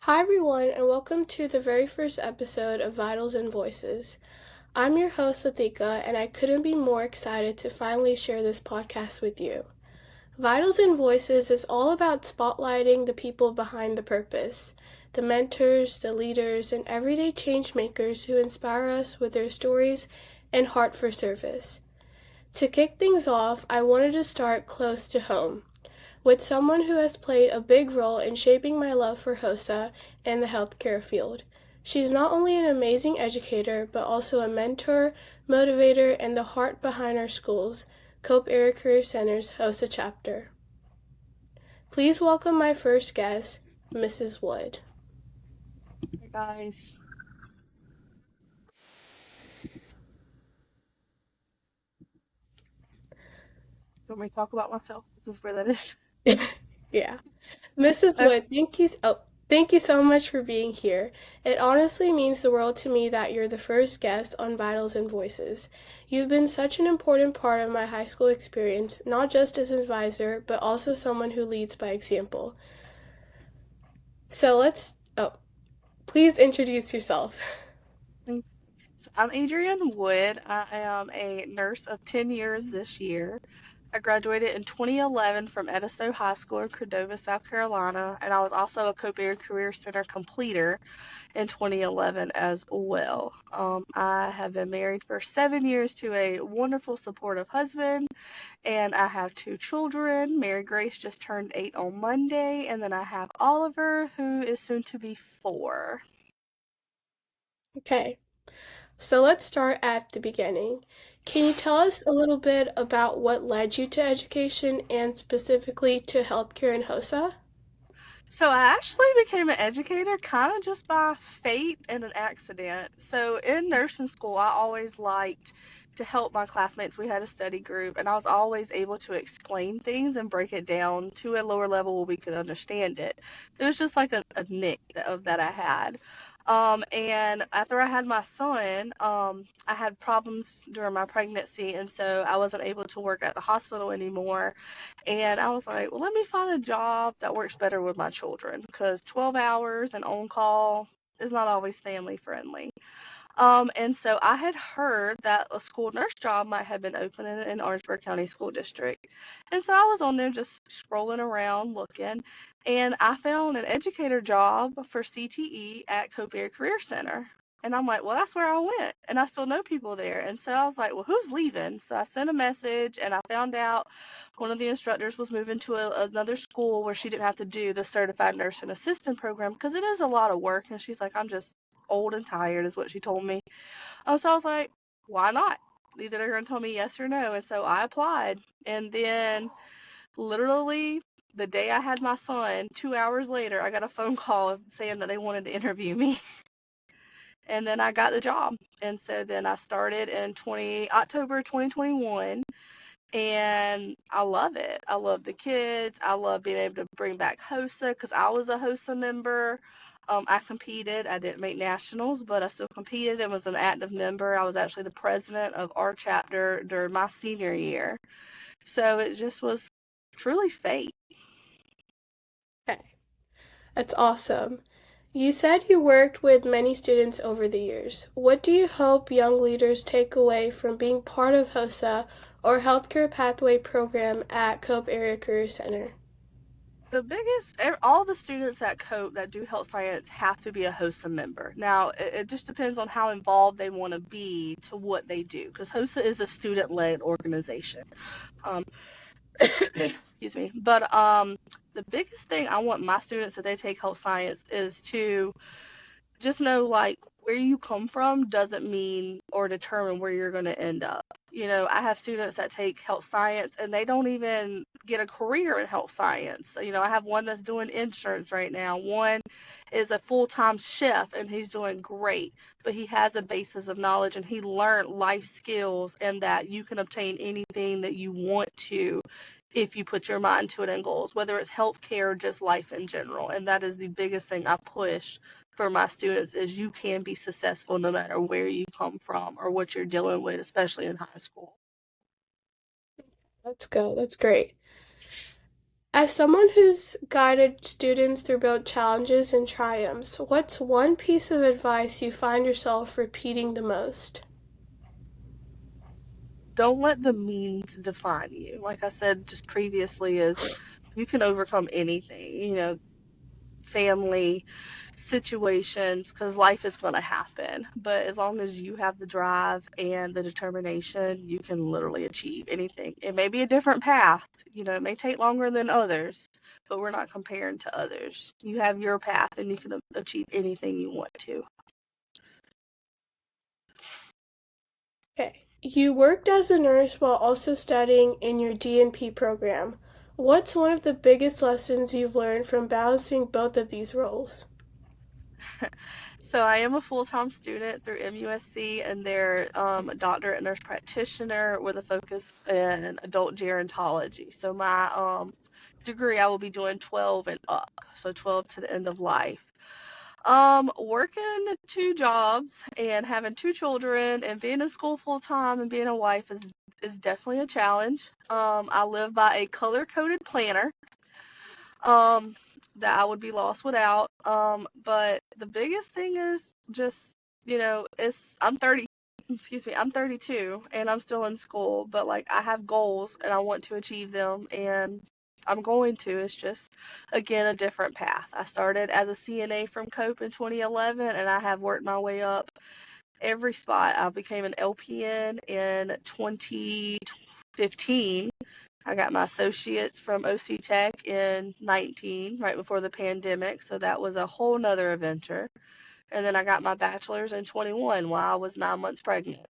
Hi, everyone, and welcome to the very first episode of Vitals and Voices. I'm your host, Lathika, and I couldn't be more excited to finally share this podcast with you. Vitals and Voices is all about spotlighting the people behind the purpose, the mentors, the leaders, and everyday change makers who inspire us with their stories and heart for service. To kick things off, I wanted to start close to home with someone who has played a big role in shaping my love for HOSA and the healthcare field. She's not only an amazing educator, but also a mentor, motivator, and the heart behind our school's Cope Area Career Center's HOSA chapter. Please welcome my first guest, Mrs. Wood. Hey guys. You want me to talk about myself? This is where that is. Yeah. Mrs. Okay. Wood, thank you so much for being here. It honestly means the world to me that you're the first guest on Vitals and Voices. You've been such an important part of my high school experience, not just as an advisor, but also someone who leads by example. So please introduce yourself. So I'm Adrienne Wood. I am a nurse of 10 years this year. I graduated in 2011 from Edisto High School in Cordova, South Carolina, and I was also a Copier Career Center completer in 2011 as well. I have been married for 7 years to a wonderful, supportive husband, and I have two children. Mary Grace just turned 8 on Monday, and then I have Oliver, who is soon to be 4. Okay, so let's start at the beginning. Can you tell us a little bit about what led you to education and specifically to healthcare and HOSA? So I actually became an educator kind of just by fate and an accident. So in nursing school, I always liked to help my classmates. We had a study group, and I was always able to explain things and break it down to a lower level where we could understand it. It was just like a nick of that I had. And after I had my son, I had problems during my pregnancy, and so I wasn't able to work at the hospital anymore. And I was like, well, let me find a job that works better with my children because 12 hours and on call is not always family friendly. And so I had heard that a school nurse job might have been open in Orangeburg County School District. And so I was on there just scrolling around looking, and I found an educator job for CTE at Copier Career Center. And I'm like, well, that's where I went. And I still know people there. And so I was like, well, who's leaving? So I sent a message and I found out one of the instructors was moving to another school where she didn't have to do the certified nurse and assistant program because it is a lot of work. And she's like, I'm just old and tired, is what she told me. So I was like, why not? Either they're going to tell me yes or no. And so I applied. And then, literally, the day I had my son, 2 hours later, I got a phone call saying that they wanted to interview me. And then I got the job. And so then I started in October 2021. And I love it. I love the kids. I love being able to bring back HOSA because I was a HOSA member. I competed. I didn't make nationals, but I still competed and was an active member. I was actually the president of our chapter during my senior year. So it just was truly fate. Okay, that's awesome. You said you worked with many students over the years. What do you hope young leaders take away from being part of HOSA or Healthcare Pathway program at Cope Area Career Center? The biggest, all the students at COPE that do health science have to be a HOSA member. Now, it just depends on how involved they want to be to what they do, because HOSA is a student-led organization. Um, excuse me. But the biggest thing I want my students that they take health science is to just know, like, where you come from doesn't mean or determine where you're going to end up. I have students that take health science and they don't even get a career in health science. I have one that's doing insurance right now. One is a full-time chef and he's doing great, but he has a basis of knowledge and he learned life skills and that you can obtain anything that you want to if you put your mind to it and goals, whether it's healthcare or just life in general. And that is the biggest thing I push for my students is you can be successful no matter where you come from or what you're dealing with, especially in high school. Let's go. That's great. As someone who's guided students through both challenges and triumphs, what's one piece of advice you find yourself repeating the most? Don't let the means define you. Like I said just previously, is you can overcome anything, family, situations, because life is going to happen. But as long as you have the drive and the determination, you can literally achieve anything. It may be a different path, it may take longer than others, but we're not comparing to others. You have your path and you can achieve anything you want to. Okay. You worked as a nurse while also studying in your DNP program. What's one of the biggest lessons you've learned from balancing both of these roles? So I am a full-time student through MUSC and their doctorate nurse practitioner with a focus in adult gerontology. So my degree I will be doing 12 and up, so 12 to the end of life. Working two jobs and having two children and being in school full time and being a wife is definitely a challenge. I live by a color-coded planner um, that I would be lost without. But the biggest thing is just, I'm 30, excuse me, I'm 32 and I'm still in school, but like I have goals and I want to achieve them and I'm going to. It's just, again, a different path. I started as a CNA from COPE in 2011 and I have worked my way up every spot. I became an LPN in 2015. I got my associates from OC Tech in 19, right before the pandemic, so that was a whole nother adventure. And then I got my bachelor's in 21 while I was 9 months pregnant.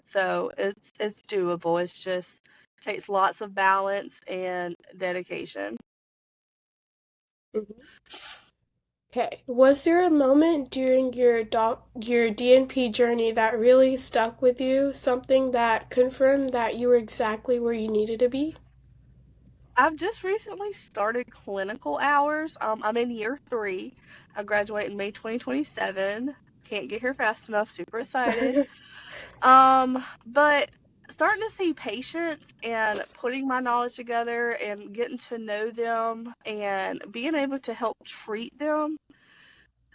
So it's doable. It's just takes lots of balance and dedication. Mhm. Okay. Was there a moment during your DNP journey that really stuck with you, something that confirmed that you were exactly where you needed to be? I've just recently started clinical hours. I'm in year 3. I graduate in May 2027. Can't get here fast enough. Super excited. But starting to see patients and putting my knowledge together and getting to know them and being able to help treat them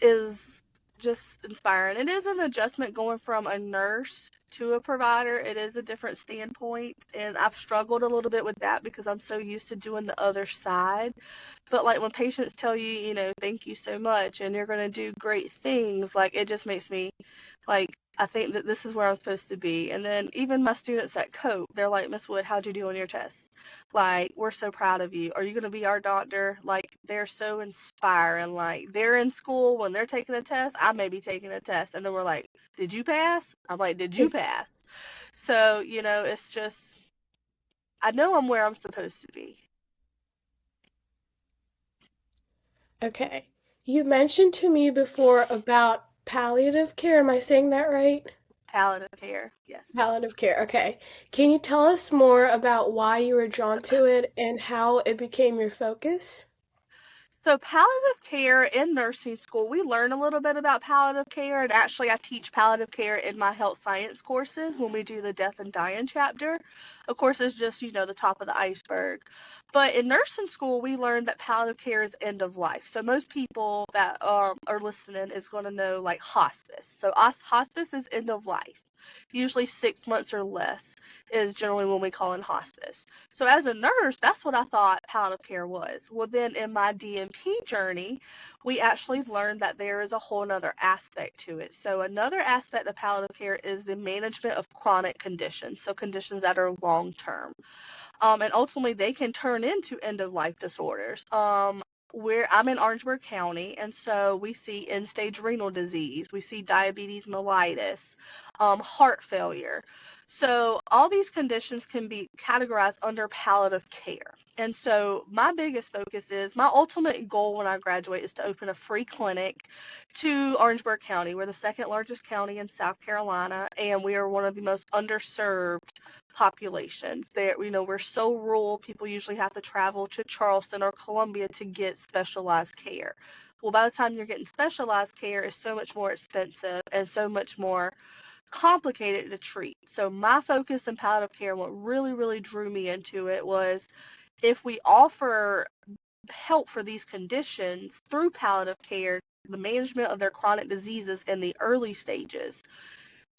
is just inspiring. It is an adjustment going from a nurse to a provider. It is a different standpoint, and I've struggled a little bit with that because I'm so used to doing the other side. But like when patients tell you, thank you so much and you're going to do great things, like it just makes me like I think that this is where I'm supposed to be. And then even my students at COPE, they're like, Miss Wood, how'd you do on your tests? Like, we're so proud of you. Are you going to be our doctor? Like, they're so inspiring. Like, they're in school when they're taking a test. I may be taking a test. And then we're like, did you pass? I'm like, did you pass? So, it's just, I know I'm where I'm supposed to be. Okay. You mentioned to me before about palliative care. Am I saying that right? Palliative care, yes. Palliative care. Okay. Can you tell us more about why you were drawn to it and how it became your focus? So palliative care in nursing school, we learn a little bit about palliative care, and actually I teach palliative care in my health science courses when we do the death and dying chapter. Of course, it's just, the top of the iceberg. But in nursing school, we learned that palliative care is end of life. So most people that are listening is going to know like hospice. So hospice is end of life. Usually 6 months or less is generally when we call in hospice. So as a nurse, that's what I thought palliative care was. Well, then in my DNP journey, we actually learned that there is a whole nother aspect to it. So another aspect of palliative care is the management of chronic conditions, so conditions that are long term. And ultimately they can turn into end of life disorders. Where I'm in Orangeburg County, and so we see end-stage renal disease, we see diabetes mellitus, heart failure. So all these conditions can be categorized under palliative care. And so my biggest focus is my ultimate goal when I graduate is to open a free clinic to Orangeburg County. We're the second largest county in South Carolina, and we are one of the most underserved populations. There, we're so rural, people usually have to travel to Charleston or Columbia to get specialized care. Well, by the time you're getting specialized care, it's so much more expensive and so much more complicated to treat. So my focus in palliative care, what really, really drew me into it was if we offer help for these conditions through palliative care, the management of their chronic diseases in the early stages,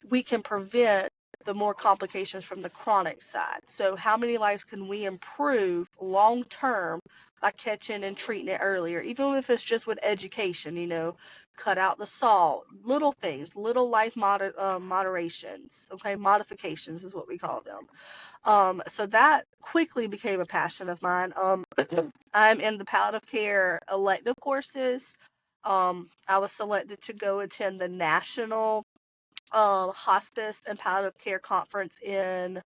we can prevent the more complications from the chronic side. So how many lives can we improve long term by catching and treating it earlier, even if it's just with education, cut out the salt, little things, little life moderations, okay, modifications is what we call them. So that quickly became a passion of mine. I'm in the palliative care elective courses. I was selected to go attend the national hospice and palliative care conference in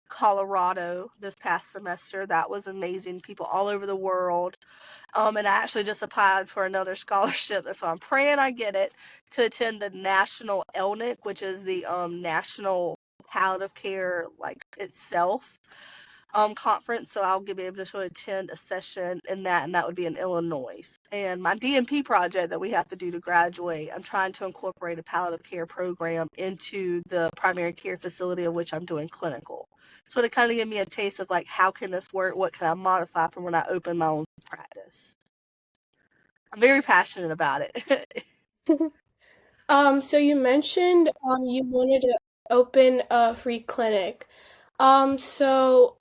Colorado this past semester. That was amazing. People all over the world. And I actually just applied for another scholarship. That's why I'm praying I get it, to attend the national ELNIC, which is the national palliative care itself conference. So I'll be able to attend a session in that, and that would be in Illinois. And my DNP project that we have to do to graduate, I'm trying to incorporate a palliative care program into the primary care facility of which I'm doing clinical. So to kind of give me a taste of how can this work? What can I modify from when I open my own practice? I'm very passionate about it. So you mentioned you wanted to open a free clinic. So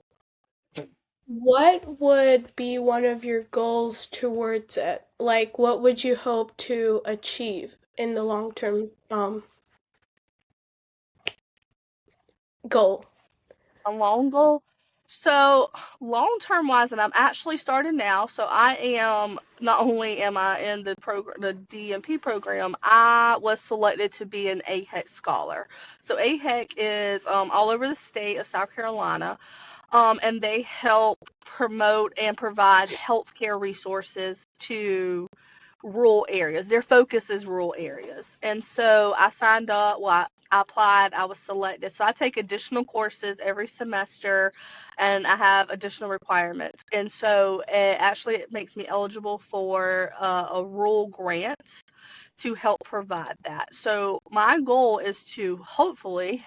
what would be one of your goals towards it? Like, what would you hope to achieve in the long term goal? A long goal. So long term wise, and I'm actually starting now. So I am not only am I in the program, the DMP program, I was selected to be an AHEC scholar. So AHEC is all over the state of South Carolina, and they help promote and provide healthcare resources to rural areas. Their focus is rural areas. And so I signed up, I applied, I was selected. So I take additional courses every semester and I have additional requirements. And so it makes me eligible for a rural grant to help provide that. So my goal is to hopefully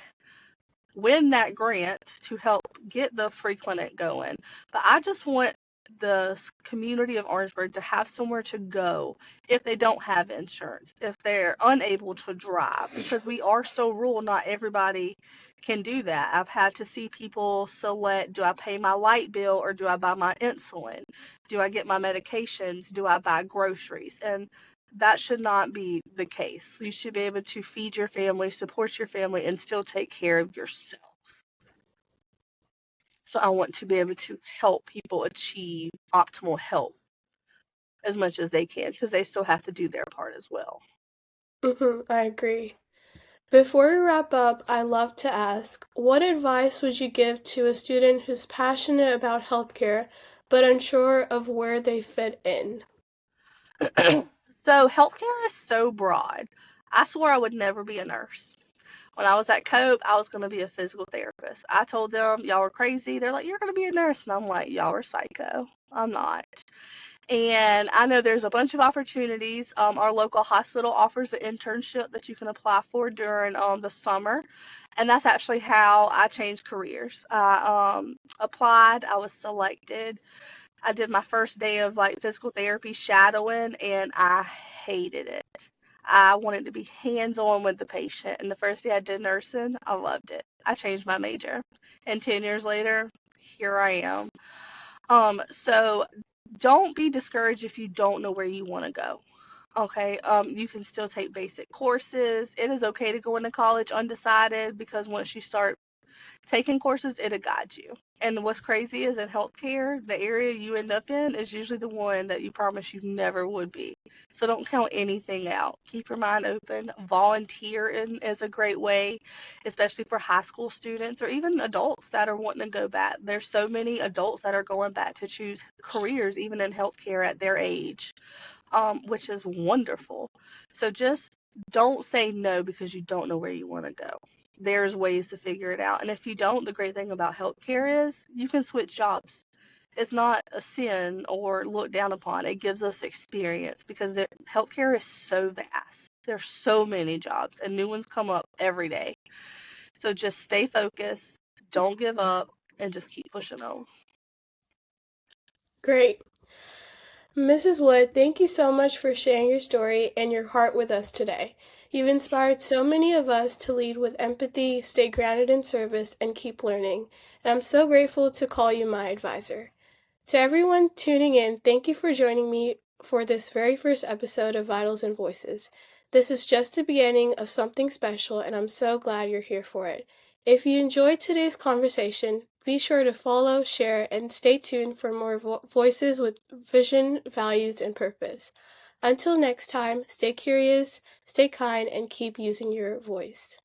win that grant to help get the free clinic going. But I just want the community of Orangeburg to have somewhere to go if they don't have insurance, if they're unable to drive, because we are so rural, not everybody can do that. I've had to see people select, do I pay my light bill or do I buy my insulin? Do I get my medications? Do I buy groceries? And that should not be the case. You should be able to feed your family, support your family, and still take care of yourself. So I want to be able to help people achieve optimal health as much as they can, because they still have to do their part as well. I agree. Before we wrap up, I love to ask, what advice would you give to a student who's passionate about healthcare but unsure of where they fit in? So healthcare is so broad. I swore I would never be a nurse. When I was at Cope, I was going to be a physical therapist. I told them, y'all were crazy. They're like, you're going to be a nurse. And I'm like, y'all are psycho. I'm not. And I know there's a bunch of opportunities. Our local hospital offers an internship that you can apply for during the summer. And that's actually how I changed careers. I applied, I was selected. I did my first day of physical therapy shadowing, and I hated it. I wanted to be hands-on with the patient. And the first day I did nursing, I loved it. I changed my major. And 10 years later, here I am. So don't be discouraged if you don't know where you want to go. Okay, you can still take basic courses. It is okay to go into college undecided, because once you start taking courses, it'll guide you. And what's crazy is in healthcare, the area you end up in is usually the one that you promise you never would be. So don't count anything out. Keep your mind open. Volunteering is a great way, especially for high school students or even adults that are wanting to go back. There's so many adults that are going back to choose careers, even in healthcare at their age, which is wonderful. So just don't say no because you don't know where you want to go. There's ways to figure it out. And if you don't, the great thing about healthcare is you can switch jobs. It's not a sin or looked down upon. It gives us experience, because healthcare is so vast. There's so many jobs and new ones come up every day. So just stay focused, don't give up, and just keep pushing on. Great. Mrs. Wood, thank you so much for sharing your story and your heart with us today. You've inspired so many of us to lead with empathy, stay grounded in service, and keep learning. And I'm so grateful to call you my advisor. To everyone tuning in, thank you for joining me for this very first episode of Vitals and Voices. This is just the beginning of something special, and I'm so glad you're here for it. If you enjoyed today's conversation, be sure to follow, share, and stay tuned for more voices with vision, values, and purpose. Until next time, stay curious, stay kind, and keep using your voice.